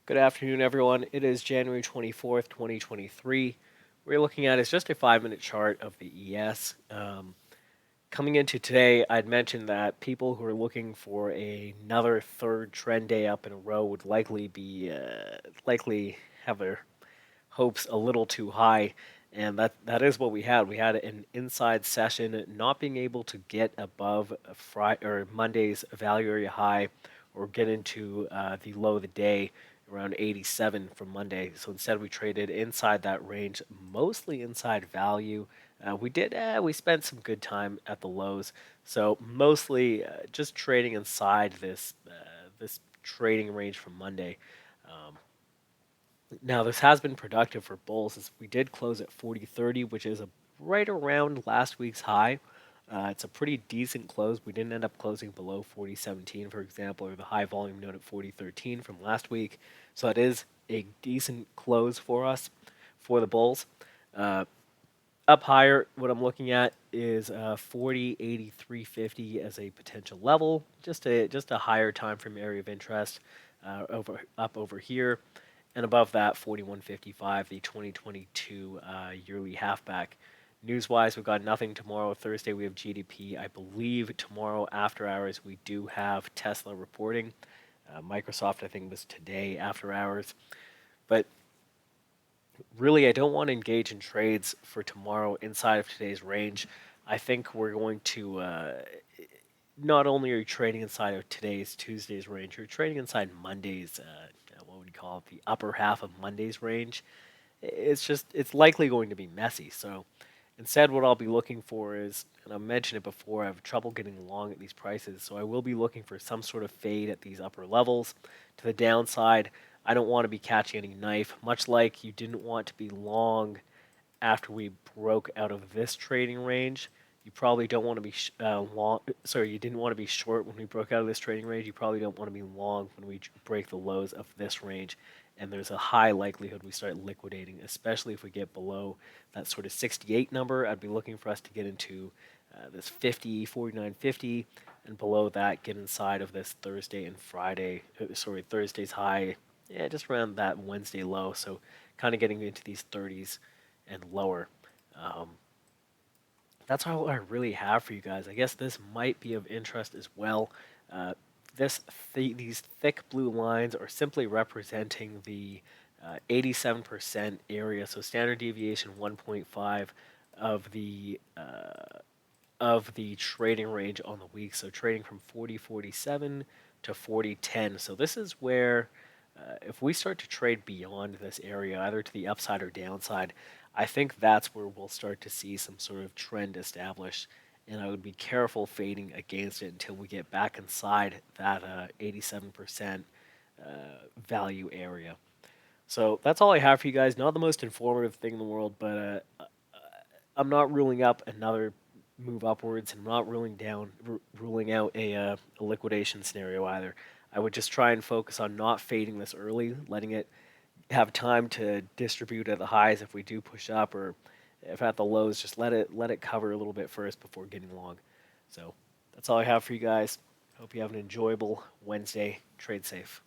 Good afternoon, everyone. It is January 24th, 2023. What we're looking at is just a 5-minute chart of the ES. Coming into today, I'd mentioned that people who are looking for another third trend day up in a row would likely have their hopes a little too high, and that is what we had. We had an inside session, not being able to get above Friday or Monday's value area high, or get into the low of the day around 87 from Monday. So instead, we traded inside that range, mostly inside value. We spent some good time at the lows, so mostly just trading inside this trading range from Monday. Um, Now, this has been productive for bulls as we did close at 40.30, which is right around last week's high. It's a pretty decent close. We didn't end up closing below 40.17, for example, or the high volume note at 40.13 from last week. So that is a decent close for us for the bulls. Uh, Up higher, what I'm looking at is 40.8350 as a potential level, just a higher time frame area of interest over here. And above that, 41.55, the 2022 yearly halfback. News-wise, we've got nothing tomorrow. Thursday, we have GDP. I believe tomorrow after hours, we do have Tesla reporting. Microsoft, I think, was today after hours. But really, I don't want to engage in trades for tomorrow inside of today's range. I think we're going to not only are you trading inside of Tuesday's range, you're trading inside Monday's, what would you call it, the upper half of Monday's range. It's likely going to be messy. So instead, what I'll be looking for is, and I've mentioned it before, I have trouble getting long at these prices. So I will be looking for some sort of fade at these upper levels to the downside. I don't want to be catching any knife, much like you didn't want to be long after we broke out of this trading range. You probably don't want to be long. Sorry, you didn't want to be short when we broke out of this trading range. You probably don't want to be long when we break the lows of this range. And there's a high likelihood we start liquidating, especially if we get below that sort of 68 number. I'd be looking for us to get into this 50, 49.50, and below that, get inside of this Thursday and Friday. Thursday's high, yeah, just around that Wednesday low. So kind of getting into these 30s and lower. Um, that's all I really have for you guys. I guess this might be of interest as well. Uh, these thick blue lines are simply representing the 87% area, so standard deviation 1.5 of the trading range on the week. So trading from 40.47 to 40.10. So this is where if we start to trade beyond this area, either to the upside or downside, I think that's where we'll start to see some sort of trend established. And I would be careful fading against it until we get back inside that 87% value area. So that's all I have for you guys. Not the most informative thing in the world, but I'm not ruling up another move upwards, and I'm not ruling out a liquidation scenario either. I would just try and focus on not fading this early, letting it have time to distribute at the highs if we do push up, or if at the lows, just let it cover a little bit first before getting long. So that's all I have for you guys. Hope you have an enjoyable Wednesday. Trade safe.